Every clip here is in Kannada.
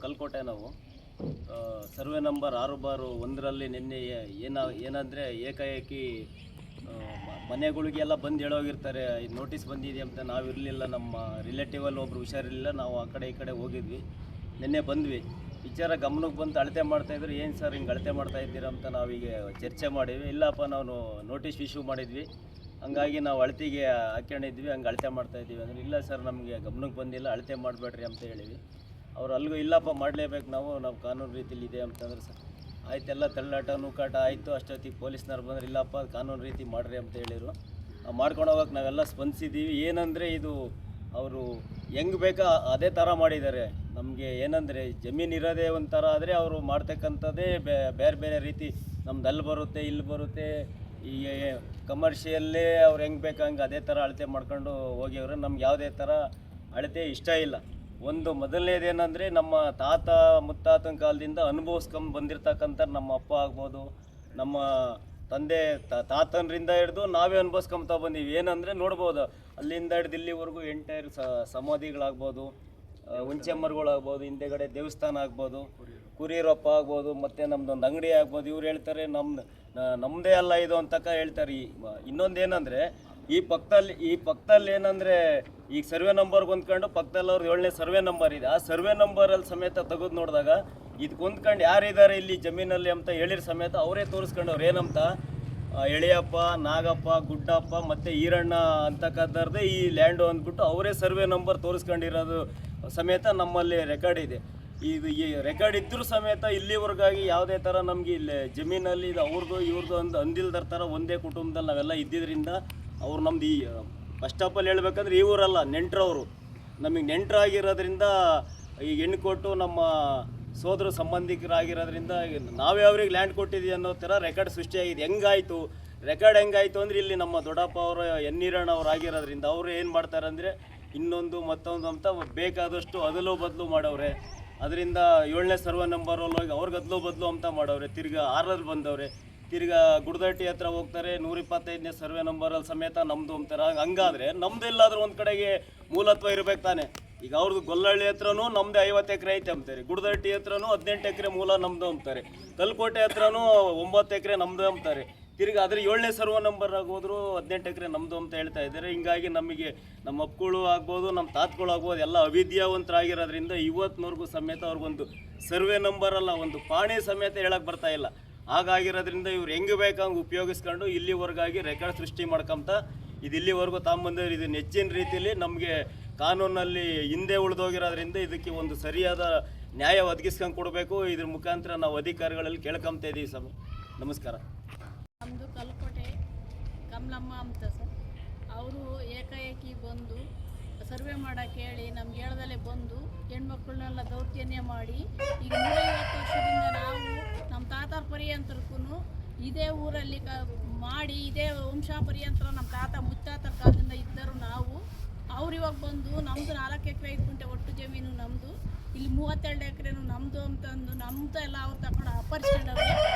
ಕಲ್ಕೋಟೆ ನಾವು ಸರ್ವೆ ನಂಬರ್ 6/1ರಲ್ಲಿ ನಿನ್ನೆ ಏನಂದರೆ ಏಕಾಏಕಿ ಮನೆಗಳಿಗೆಲ್ಲ ಬಂದು ಹೇಳೋಗಿರ್ತಾರೆ ನೋಟಿಸ್ ಬಂದಿದೆ ಅಂತ. ನಾವಿರಲಿಲ್ಲ, ನಮ್ಮ ರಿಲೇಟಿವಲ್ಲಿ ಒಬ್ರು ಹುಷಾರಿರಲಿಲ್ಲ, ನಾವು ಆ ಕಡೆ ಈ ಕಡೆ ಹೋಗಿದ್ವಿ. ನಿನ್ನೆ ಬಂದ್ವಿ, ವಿಚಾರ ಗಮನಕ್ಕೆ ಬಂತು. ಅಳತೆ ಮಾಡ್ತಾಯಿದ್ರು. ಏನು ಸರ್ ಹಿಂಗೆ ಅಳತೆ ಮಾಡ್ತಾಯಿದ್ದೀರಾ ಅಂತ ನಾವೀಗ ಚರ್ಚೆ ಮಾಡಿದ್ವಿ. ಇಲ್ಲಪ್ಪ ನಾವು ನೋಟಿಸ್ ಇಶ್ಯೂ ಮಾಡಿದ್ವಿ, ಹಂಗಾಗಿ ನಾವು ಅಳತೆಗೆ ಹಾಕ್ಕೊಂಡಿದ್ವಿ, ಹಂಗೆ ಅಳತೆ ಮಾಡ್ತಾಯಿದ್ದೀವಿ ಅಂದರೆ, ಇಲ್ಲ ಸರ್ ನಮಗೆ ಗಮನಕ್ಕೆ ಬಂದಿಲ್ಲ, ಅಳತೆ ಮಾಡಬೇಡ್ರಿ ಅಂತ ಹೇಳಿವಿ. ಅವ್ರು ಅಲ್ಲಿಗೂ ಇಲ್ಲಪ್ಪ ಮಾಡಲೇಬೇಕು ನಾವು ಕಾನೂನು ರೀತಿಲಿ ಇದೆ ಅಂತಂದ್ರೆ ಸರ್ ಆಯ್ತೆಲ್ಲ ತಳ್ಳಾಟ ನೂಕಾಟ ಆಯಿತು. ಅಷ್ಟೊತ್ತಿಗೆ ಪೊಲೀಸ್ನವ್ರು ಬಂದ್ರೆ ಇಲ್ಲಪ್ಪ ಕಾನೂನು ರೀತಿ ಮಾಡಿರಿ ಅಂತ ಹೇಳಿದರು. ಮಾಡ್ಕೊಂಡು ಹೋಗೋಕೆ ನಾವೆಲ್ಲ ಸ್ಪಂದಿಸಿದ್ದೀವಿ. ಏನಂದರೆ ಇದು ಅವರು ಹೆಂಗೆ ಬೇಕೋ ಅದೇ ಥರ ಮಾಡಿದ್ದಾರೆ. ನಮಗೆ ಏನಂದರೆ ಜಮೀನು ಇರೋದೇ ಒಂಥರ ಆದರೆ ಅವರು ಮಾಡ್ತಕ್ಕಂಥದ್ದೇ ಬೇರೆ ಬೇರೆ ರೀತಿ. ನಮ್ದು ಅಲ್ಲಿ ಬರುತ್ತೆ, ಇಲ್ಲಿ ಬರುತ್ತೆ, ಈ ಕಮರ್ಷಿಯಲ್ಲೇ ಅವ್ರು ಹೆಂಗೆ ಬೇಕು ಹಂಗೆ ಅದೇ ಥರ ಅಳತೆ ಮಾಡ್ಕೊಂಡು ಹೋಗ್ಯವ್ರೆ. ನಮ್ಗೆ ಯಾವುದೇ ಥರ ಅಳತೆ ಇಷ್ಟ ಇಲ್ಲ. ಒಂದು ಮೊದಲನೇದೇನೆಂದರೆ, ನಮ್ಮ ತಾತ ಮುತ್ತಾತನ ಕಾಲದಿಂದ ಅನುಭವಿಸ್ಕೊಂಡು ಬಂದಿರತಕ್ಕಂಥ ನಮ್ಮ ಅಪ್ಪ ಆಗ್ಬೋದು, ನಮ್ಮ ತಂದೆ ತಾತನರಿಂದ ಹಿಡಿದು ನಾವೇ ಅನುಭವಿಸ್ಕೊಂತ ಬಂದೀವಿ. ಏನಂದರೆ ನೋಡ್ಬೋದು, ಅಲ್ಲಿಂದ ಹಿಡ್ದು ಇಲ್ಲಿವರೆಗೂ ಎಂಟೈರ್ ಸಮಾಧಿಗಳಾಗ್ಬೋದು, ಹುಂಚೆ ಮರಗಳಾಗ್ಬೋದು, ಹಿಂದೆಗಡೆ ದೇವಸ್ಥಾನ ಆಗ್ಬೋದು, ಕುರಿರಪ್ಪ ಆಗ್ಬೋದು, ಮತ್ತು ನಮ್ಮದೊಂದು ಅಂಗಡಿ ಆಗ್ಬೋದು. ಇವ್ರು ಹೇಳ್ತಾರೆ ನಮ್ಮದೇ ಅಲ್ಲ ಇದು ಅಂತಕ ಹೇಳ್ತಾರೆ. ಇನ್ನೊಂದೇನೆಂದರೆ, ಈ ಪಕ್ಕದಲ್ಲಿ ಏನಂದರೆ, ಈಗ ಸರ್ವೆ ನಂಬರ್ಗೆ ಹೊಂದ್ಕೊಂಡು ಪಕ್ಕದಲ್ಲಿ ಅವ್ರದ್ದು 7ನೇ ಸರ್ವೆ ನಂಬರ್ ಇದೆ. ಆ ಸರ್ವೆ ನಂಬರಲ್ಲಿ ಸಮೇತ ತೆಗೆದು ನೋಡಿದಾಗ ಇದಕ್ಕೆ ಹೊಂದ್ಕೊಂಡು ಯಾರಿದ್ದಾರೆ ಇಲ್ಲಿ ಜಮೀನಲ್ಲಿ ಅಂತ ಹೇಳಿರ ಸಮೇತ ಅವರೇ ತೋರಿಸ್ಕೊಂಡವ್ರು. ಏನಂತ ಎಳೆಯಪ್ಪ, ನಾಗಪ್ಪ, ಗುಡ್ಡಪ್ಪ ಮತ್ತು ಈರಣ್ಣ ಅಂತಕ್ಕಂಥದ್ದೇ ಈ ಲ್ಯಾಂಡು ಅಂದ್ಬಿಟ್ಟು ಅವರೇ ಸರ್ವೆ ನಂಬರ್ ತೋರಿಸ್ಕೊಂಡಿರೋದು ಸಮೇತ ನಮ್ಮಲ್ಲಿ ರೆಕಾರ್ಡ್ ಇದೆ. ಇದು ಈ ರೆಕಾರ್ಡ್ ಇದ್ದರೂ ಸಮೇತ ಇಲ್ಲಿವರೆಗಾಗಿ ಯಾವುದೇ ಥರ ನಮಗೆ ಇಲ್ಲಿ ಜಮೀನಲ್ಲಿ ಇದು ಅವ್ರದ್ದು ಇವ್ರದ್ದು ಅಂದಿಲ್ದರ ಥರ ಒಂದೇ ಕುಟುಂಬದಲ್ಲಿ ನಾವೆಲ್ಲ ಇದ್ದಿದ್ದರಿಂದ ಅವ್ರು ನಮ್ದು ಈ ಫಸ್ಟ್ ಆಫ್ ಆಲ್ ಹೇಳ್ಬೇಕಂದ್ರೆ ಈ ಊರಲ್ಲ, ನೆಂಟ್ರವರು. ನಮಗೆ ನೆಂಟರಾಗಿರೋದ್ರಿಂದ ಈಗ ಹೆಣ್ಣು ಕೊಟ್ಟು ನಮ್ಮ ಸೋದರ ಸಂಬಂಧಿಕರಾಗಿರೋದ್ರಿಂದ ನಾವೇ ಅವ್ರಿಗೆ ಲ್ಯಾಂಡ್ ಕೊಟ್ಟಿದ್ದೀವಿ ಅನ್ನೋ ಥರ ರೆಕಾರ್ಡ್ ಸೃಷ್ಟಿಯಾಗಿದೆ. ಹೆಂಗಾಯಿತು ರೆಕಾರ್ಡ್ ಹೆಂಗಾಯಿತು ಅಂದರೆ, ಇಲ್ಲಿ ನಮ್ಮ ದೊಡ್ಡಪ್ಪ ಅವರು ಎನ್ನೀರಣ್ಣ ಅವ್ರು ಆಗಿರೋದ್ರಿಂದ ಅವರು ಏನು ಮಾಡ್ತಾರೆ ಅಂದರೆ ಇನ್ನೊಂದು ಮತ್ತೊಂದು ಅಂತ ಬೇಕಾದಷ್ಟು ಅದಲು ಬದಲು ಮಾಡವ್ರೆ. ಅದರಿಂದ 7ನೇ ಸರ್ವೆ ನಂಬರಲ್ಲಿ ಹೋಗಿ ಅವ್ರಿಗೆ ಅದಲು ಬದಲು ಅಂತ ಮಾಡವ್ರೆ. ತಿರ್ಗಿ 6ರಲ್ಲಿ ಬಂದವ್ರೆ, ತಿರ್ಗಾ ಗುಡ್ದಟ್ಟಿ ಹತ್ರ ಹೋಗ್ತಾರೆ, 125ನೇ ಸರ್ವೆ ನಂಬರಲ್ಲಿ ಸಮೇತ ನಮ್ಮದು ಅಂತಾರೆ. ಹಂಗಾದರೆ ನಮ್ಮದು ಎಲ್ಲಾದರೂ ಒಂದು ಕಡೆಗೆ ಮೂಲತ್ವ ಇರಬೇಕು ತಾನೆ. ಈಗ ಅವ್ರದ್ದು ಗೊಲ್ಲಹಳ್ಳಿ ಹತ್ರನೂ ನಮ್ಮದೇ 50 ಎಕರೆ ಐತೆ ಅಂತಾರೆ, ಗುಡ್ದಟ್ಟಿ ಹತ್ರನೂ 18 ಎಕರೆ ಮೂಲ ನಮ್ಮದು ಅಂತಾರೆ, ಕಲ್ಕೋಟೆ ಹತ್ರನೂ 9 ಎಕರೆ ನಮ್ಮದು ಅಂತಾರೆ. ತಿರ್ಗಿ ಅದ್ರ 7ನೇ ಸರ್ವೆ ನಂಬರಾಗಿ ಹೋದ್ರು 18 ಎಕರೆ ನಮ್ಮದು ಅಂತ ಹೇಳ್ತಾ ಇದ್ದಾರೆ. ಹಿಂಗಾಗಿ ನಮಗೆ ನಮ್ಮ ಅಪ್ಪಗಳು ಆಗ್ಬೋದು, ನಮ್ಮ ತಾತಗಳು ಆಗ್ಬೋದು ಎಲ್ಲ ಅವಿದ್ಯಾವಂತರಾಗಿರೋದ್ರಿಂದ ಇವತ್ತಿನವರೆಗೂ ಸಮೇತ ಅವ್ರಿಗೊಂದು ಸರ್ವೆ ನಂಬರಲ್ಲ, ಒಂದು ಪಾಣಿ ಸಮೇತ ಹೇಳಕ್ಕೆ ಬರ್ತಾ ಇಲ್ಲ. ಹಾಗಾಗಿರೋದ್ರಿಂದ ಇವ್ರು ಹೆಂಗೆ ಬೇಕಂಗೆ ಉಪಯೋಗಿಸ್ಕೊಂಡು ಇಲ್ಲಿವರೆಗಾಗಿ ರೆಕಾರ್ಡ್ ಸೃಷ್ಟಿ ಮಾಡ್ಕೊಂತ ಇದು ಇಲ್ಲಿವರೆಗೂ ತಾಂಬಂದವ್ರು. ಇದು ಹೆಚ್ಚಿನ ರೀತಿಯಲ್ಲಿ ನಮಗೆ ಕಾನೂನಲ್ಲಿ ಹಿಂದೆ ಉಳಿದೋಗಿರೋದ್ರಿಂದ ಇದಕ್ಕೆ ಒಂದು ಸರಿಯಾದ ನ್ಯಾಯ ಒದಗಿಸ್ಕೊಂಡು ಕೊಡಬೇಕು. ಇದ್ರ ಮುಖಾಂತರ ನಾವು ಅಧಿಕಾರಿಗಳಲ್ಲಿ ಕೇಳ್ಕೊಂತ ಇದ್ದೀವಿ ಸ್ವಾಮಿ. ನಮಸ್ಕಾರ. ನಮ್ಮದು ಕಲ್ಕೋಟೆ ಕಮಲಮ್ಮ ಅಂತ ಸರ್. ಅವರು ಏಕಾಏಕಿ ಬಂದು ಸರ್ವೆ ಮಾಡೋಕ್ಕೆ ಹೇಳಿ ನಮ್ಗೆ ಹೇಳ್ದಲ್ಲೇ ಬಂದು ಹೆಣ್ಮಕ್ಳನ್ನೆಲ್ಲ ದೌರ್ಜನ್ಯ ಮಾಡಿ ಈಗ 150 ವರ್ಷದಿಂದ ನಾವು ನಮ್ಮ ತಾತರ ಪರ್ಯಂತರಕ್ಕೂ ಇದೇ ಊರಲ್ಲಿ ಮಾಡಿ ಇದೇ ವಂಶ ಪರ್ಯಂತರ ನಮ್ಮ ತಾತ ಮುತ್ತಾತರ ಕಾಲದಿಂದ ಇದ್ದರು ನಾವು. ಅವ್ರು ಇವಾಗ ಬಂದು ನಮ್ಮದು 4 ಎಕರೆ 5 ಗುಂಟೆ ಒಟ್ಟು ಜಮೀನು ನಮ್ಮದು, ಇಲ್ಲಿ 32 ಎಕರೆನೂ ನಮ್ಮದು ಅಂತಂದು ನಮ್ಮದು ಎಲ್ಲ ಅವ್ರು ತಗೊಂಡು ಅಪರಿಸ್ಕೊಂಡವ್ರೆ.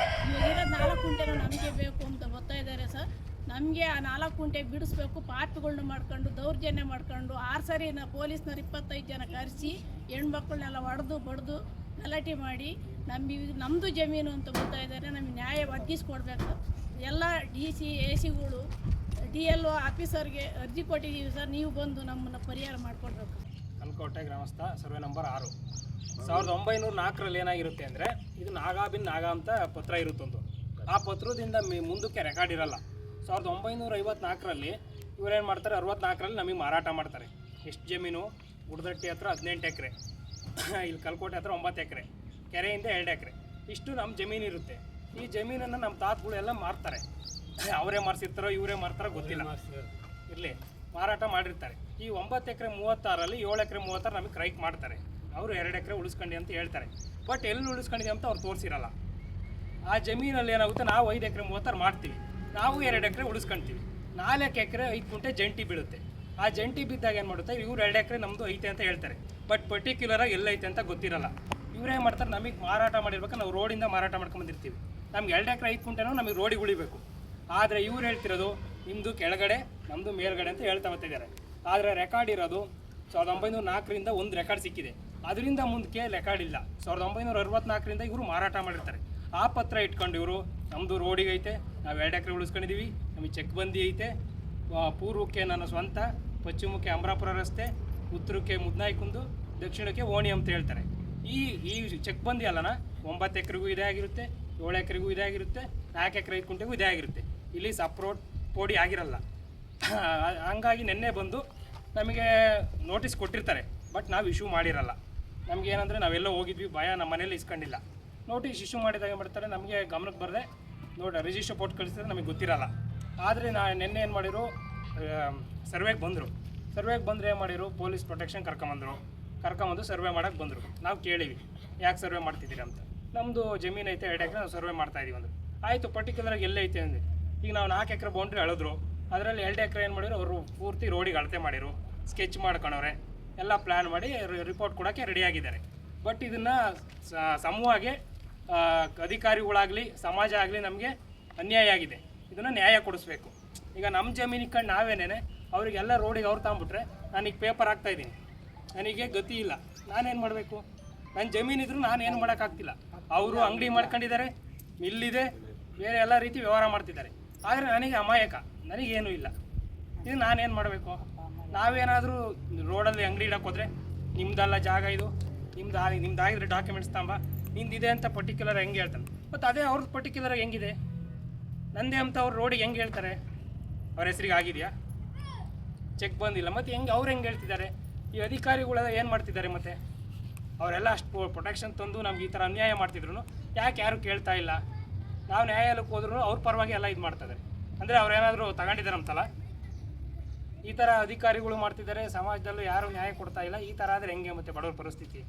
ಇವಾಗ ಇರೋದು 4 ಗುಂಟೆನೂ ನಮಗೆ ಬೇಕು ಅಂತ ಬರ್ತಾ ಇದ್ದಾರೆ ಸರ್. ನಮಗೆ ಆ 4 ಗುಂಟೆ ಬಿಡಿಸ್ಬೇಕು. ಪಾತ್ಗಳನ್ನ ಮಾಡ್ಕೊಂಡು ದೌರ್ಜನ್ಯ ಮಾಡ್ಕೊಂಡು 6 ಸರಿ ಪೊಲೀಸ್ನವ್ರು 25 ಜನ ಕರೆಸಿ ಹೆಣ್ಮಕ್ಳನ್ನೆಲ್ಲ ಹೊಡೆದು ಬಡ್ದು ಗಲಾಟೆ ಮಾಡಿ ನಮ್ಮದು ಜಮೀನು ಅಂತ ಬರ್ತಾ ಇದ್ದಾರೆ. ನಮಗೆ ನ್ಯಾಯ ಒದಗಿಸ್ಕೊಡ್ಬೇಕು. ಎಲ್ಲ DC AC ಗಳು DLO ಆಫೀಸರ್ಗೆ ಅರ್ಜಿ ಕೊಟ್ಟಿದ್ದೀವಿ ಸರ್. ನೀವು ಬಂದು ನಮ್ಮನ್ನು ಪರಿಹಾರ ಮಾಡಿಕೊಡ್ಬೇಕು. ಕಲ್ಕೋಟೆ ಗ್ರಾಮಸ್ಥ ಸರ್ವೆ ನಂಬರ್ 6 1904ರಲ್ಲಿ ಏನಾಗಿರುತ್ತೆ ಅಂದರೆ, ಇದು ನಾಗ ಅಂತ ಪತ್ರ ಇರುತ್ತೊಂದು. ಆ ಪತ್ರದಿಂದ ಮುಂದಕ್ಕೆ ರೆಕಾರ್ಡ್ ಇರಲ್ಲ. 1954ರಲ್ಲಿ ಇವರೇನು ಮಾಡ್ತಾರೆ, 64ರಲ್ಲಿ ನಮಗೆ ಮಾರಾಟ ಮಾಡ್ತಾರೆ. ಎಷ್ಟು ಜಮೀನು? ಗುಡ್ದಟ್ಟಿ ಹತ್ರ 18 ಎಕರೆ, ಇಲ್ಲಿ ಕಲ್ಕೋಟೆ ಹತ್ರ 9 ಎಕರೆ, ಕೆರೆಯಿಂದ 2 ಎಕರೆ, ಇಷ್ಟು ನಮ್ಮ ಜಮೀನು ಇರುತ್ತೆ. ಈ ಜಮೀನನ್ನು ನಮ್ಮ ತಾತಗಳು ಎಲ್ಲ ಮಾರ್ತಾರೆ. ಅವರೇ ಮಾರ್ಸಿರ್ತಾರೋ ಇವರೇ ಮಾರ್ತಾರೋ ಗೊತ್ತಿಲ್ಲ, ಇರಲಿ ಮಾರಾಟ ಮಾಡಿರ್ತಾರೆ. ಈ 9 ಎಕರೆ 36ರಲ್ಲಿ 7 ಎಕರೆ 36 ನಮಗೆ ಕ್ರೈಕ್ ಮಾಡ್ತಾರೆ. ಅವರು 2 ಎಕರೆ ಉಳಿಸ್ಕೊಂಡು ಅಂತ ಹೇಳ್ತಾರೆ. ಬಟ್ ಎಲ್ಲಿ ಉಳಿಸ್ಕೊಂಡಿದೆ ಅಂತ ಅವ್ರು ತೋರಿಸಿರಲ್ಲ. ಆ ಜಮೀನಲ್ಲಿ ಏನಾಗುತ್ತೆ, ನಾವು 5 ಎಕರೆ 36 ಮಾಡ್ತೀವಿ, ನಾವು 2 ಎಕರೆ ಉಳಿಸ್ಕೊಳ್ತೀವಿ. 4 ಎಕರೆ 5 ಗುಂಟೆ ಜಂಟಿ ಬೀಳುತ್ತೆ. ಆ ಜಂಟಿ ಬಿದ್ದಾಗ ಏನು ಮಾಡುತ್ತೆ, ಇವ್ರು 2 ಎಕರೆ ನಮ್ಮದು ಐತೆ ಅಂತ ಹೇಳ್ತಾರೆ. ಬಟ್ ಪರ್ಟಿಕ್ಯುಲರಾಗಿ ಎಲ್ಲೈತೆ ಅಂತ ಗೊತ್ತಿರಲ್ಲ. ಇವರೇ ಮಾಡ್ತಾರೆ, ನಮಗೆ ಮಾರಾಟ ಮಾಡಿರ್ಬೇಕು, ನಾವು ರೋಡಿಂದ ಮಾರಾಟ ಮಾಡ್ಕೊಂಬಂದಿರ್ತೀವಿ. ನಮ್ಗೆ 2 ಎಕರೆ 5 ಗುಂಟೆನೂ ನಮಗೆ ರೋಡಿಗೆ ಉಳಿಬೇಕು. ಆದರೆ ಇವ್ರು ಹೇಳ್ತಿರೋದು ನಿಮ್ಮದು ಕೆಳಗಡೆ ನಮ್ಮದು ಮೇಲ್ಗಡೆ ಅಂತ ಹೇಳ್ತಾ ಬರ್ತಿದ್ದಾರೆ. ಆದರೆ ರೆಕಾರ್ಡ್ ಇರೋದು 1904ರಿಂದ ಒಂದು ರೆಕಾರ್ಡ್ ಸಿಕ್ಕಿದೆ. ಅದರಿಂದ ಮುಂದಕ್ಕೆ ರೆಕಾರ್ಡ್ ಇಲ್ಲ. 1964ರಿಂದ ಇವರು ಮಾರಾಟ ಮಾಡಿರ್ತಾರೆ. ಆ ಪತ್ರ ಇಟ್ಕೊಂಡು ಇವರು ನಮ್ಮದು ರೋಡಿಗೆ ಐತೆ, ನಾವು 2 ಎಕರೆ ಉಳಿಸ್ಕೊಂಡಿದ್ದೀವಿ, ನಮಗೆ ಚೆಕ್ ಬಂದಿ ಐತೆ, ಪೂರ್ವಕ್ಕೆ ನನ್ನ ಸ್ವಂತ, ಪಶ್ಚಿಮಕ್ಕೆ ಅಮರಾಪುರ ರಸ್ತೆ, ಉತ್ತರಕ್ಕೆ ಮುದ್ನಾಯ್ಕುಂದು, ದಕ್ಷಿಣಕ್ಕೆ ಓಣಿ ಅಂತ ಹೇಳ್ತಾರೆ. ಈ ಚೆಕ್ ಬಂದಿ ಅಲ್ಲನ 9 ಎಕರೆಗೂ ಇದೇ ಆಗಿರುತ್ತೆ, 7 ಎಕರೆಗೂ ಇದೇ ಆಗಿರುತ್ತೆ, 4 ಎಕರೆ 5 ಗುಂಟೆಗೂ ಇದೇ ಆಗಿರುತ್ತೆ. ಇಲ್ಲಿ ಸಪ್ರೋಡ್ ಪೋಡಿ ಆಗಿರಲ್ಲ. ಹಂಗಾಗಿ ನಿನ್ನೆ ಬಂದು ನಮಗೆ ನೋಟಿಸ್ ಕೊಟ್ಟಿರ್ತಾರೆ, ಬಟ್ ನಾವು ಇಶ್ಯೂ ಮಾಡಿರಲ್ಲ. ನಮ್ಗೆ ಏನಂದರೆ ನಾವೆಲ್ಲೋ ಹೋಗಿದ್ವಿ, ಭಯ, ನಮ್ಮ ಮನೇಲಿ ಇಸ್ಕೊಂಡಿಲ್ಲ. ನೋಟಿಸ್ ಇಶ್ಯೂ ಮಾಡಿದಾಗ ಮಾಡ್ತಾರೆ, ನಮಗೆ ಗಮನಕ್ಕೆ ಬರದೆ ರಿಜಿಸ್ಟರ್ ಪೋರ್ಟ್ ಕಳಿಸಿದ್ರೆ ನಮಗೆ ಗೊತ್ತಿರಲ್ಲ. ಆದರೆ ನಿನ್ನೆ ಏನು ಮಾಡಿರು, ಸರ್ವೆಗೆ ಬಂದರು. ಸರ್ವೆಗೆ ಬಂದರೆ ಏನು ಮಾಡಿರು, ಪೊಲೀಸ್ ಪ್ರೊಟೆಕ್ಷನ್ ಕರ್ಕೊಂಬಂದು ಸರ್ವೆ ಮಾಡೋಕ್ಕೆ ಬಂದರು. ನಾವು ಕೇಳಿವಿ, ಯಾಕೆ ಸರ್ವೆ ಮಾಡ್ತಿದ್ದೀರಿ ಅಂತ. ನಮ್ಮದು ಜಮೀನು ಐತೆ 2 ಎಕರೆ, ನಾವು ಸರ್ವೆ ಮಾಡ್ತಾಯಿದ್ದೀವಿ ಅಂದರು. ಆಯಿತು, ಪರ್ಟಿಕ್ಯುಲರಾಗಿ ಎಲ್ಲೇ ಐತೆ ಅಂದೆ. ಈಗ ನಾವು 4 ಎಕರೆ ಬೌಂಡ್ರಿ ಅಳಿದ್ರು, ಅದರಲ್ಲಿ 2 ಎಕರೆ ಏನು ಮಾಡಿದ್ರು, ಅವರು ಪೂರ್ತಿ ರೋಡಿಗೆ ಅಳತೆ ಮಾಡಿರು, ಸ್ಕೆಚ್ ಮಾಡ್ಕೊಂಡವ್ರೆ, ಎಲ್ಲ ಪ್ಲ್ಯಾನ್ ಮಾಡಿ ರಿಪೋರ್ಟ್ ಕೊಡೋಕ್ಕೆ ರೆಡಿಯಾಗಿದ್ದಾರೆ. ಬಟ್ ಇದನ್ನು ಸಮೂಹಗೆ ಅಧಿಕಾರಿಗಳಾಗಲಿ ಸಮಾಜ ಆಗಲಿ ನಮಗೆ ಅನ್ಯಾಯ ಆಗಿದೆ. ಇದನ್ನು ನ್ಯಾಯ ಕೊಡಿಸ್ಬೇಕು. ಈಗ ನಮ್ಮ ಜಮೀನಿಗೆ ಕಂಡು ನಾವೇನೇನೆ ಅವರಿಗೆಲ್ಲ ರೋಡಿಗೆ ಅವ್ರು ತಗೊಂಬಿಟ್ರೆ ನಾನೀಗ ಪೇಪರ್ ಹಾಕ್ತಾಯಿದ್ದೀನಿ, ನನಗೆ ಗತಿ ಇಲ್ಲ, ನಾನೇನು ಮಾಡಬೇಕು? ನನ್ನ ಜಮೀನಿದ್ರು ನಾನು ಏನು ಮಾಡೋಕ್ಕಾಗ್ತಿಲ್ಲ. ಅವರು ಅಂಗಡಿ ಮಾಡ್ಕೊಂಡಿದ್ದಾರೆ, ಮಿಲ್ಲಿದೆ, ಬೇರೆ ಎಲ್ಲ ರೀತಿ ವ್ಯವಹಾರ ಮಾಡ್ತಿದ್ದಾರೆ. ಆದರೆ ನನಗೆ ಅಮಾಯಕ, ನನಗೇನೂ ಇಲ್ಲ. ಇದು ನಾನೇನು ಮಾಡಬೇಕು? ನಾವೇನಾದರೂ ರೋಡಲ್ಲಿ ಅಂಗಡಿ ಇಡಕ್ಕೆ ಹೋದರೆ ನಿಮ್ದಲ್ಲ ಜಾಗ, ಇದು ನಿಮ್ದಾಗಿದ್ರೆ ಡಾಕ್ಯುಮೆಂಟ್ಸ್ ತಂಬ, ನಿಂದಿದೆ ಅಂತ ಪರ್ಟಿಕ್ಯುಲರ್ ಹೆಂಗೆ ಹೇಳ್ತಾನೆ. ಮತ್ತು ಅದೇ ಅವ್ರದ್ದು ಪರ್ಟಿಕ್ಯುಲರ್ ಹೆಂಗಿದೆ, ನಂದೇ ಅಂತ ಅವ್ರು ರೋಡಿಗೆ ಹೆಂಗೆ ಹೇಳ್ತಾರೆ? ಅವ್ರ ಹೆಸರಿಗೆ ಆಗಿದೆಯಾ? ಚೆಕ್ ಬಂದಿಲ್ಲ, ಮತ್ತು ಅವ್ರು ಹೆಂಗೆ ಹೇಳ್ತಿದ್ದಾರೆ? ಈ ಅಧಿಕಾರಿಗಳೆಲ್ಲ ಏನು ಮಾಡ್ತಿದ್ದಾರೆ? ಮತ್ತು ಅವರೆಲ್ಲ ಅಷ್ಟು ಪ್ರೊಟೆಕ್ಷನ್ ತಂದು ನಮ್ಗೆ ಈ ಥರ ಅನ್ಯಾಯ ಮಾಡ್ತಿದ್ರು ಯಾಕೆ ಯಾರು ಕೇಳ್ತಾ ಇಲ್ಲ? ನಾವು ನ್ಯಾಯಾಲಯಕ್ಕೆ ಹೋದ್ರೂ ಅವ್ರ ಪರವಾಗಿ ಎಲ್ಲ ಇದು ಮಾಡ್ತಾರೆ. ಅಂದರೆ ಅವ್ರೇನಾದರೂ ತಗೊಂಡಿದ್ದಾರಂತಲ್ಲ, ಈ ಥರ ಅಧಿಕಾರಿಗಳು ಮಾಡ್ತಿದ್ದಾರೆ. ಸಮಾಜದಲ್ಲೂ ಯಾರೂ ನ್ಯಾಯ ಕೊಡ್ತಾ ಇಲ್ಲ. ಈ ಥರ ಆದರೆ ಹೆಂಗೆ ಮತ್ತೆ ಬಡವ್ರ ಪರಿಸ್ಥಿತಿ?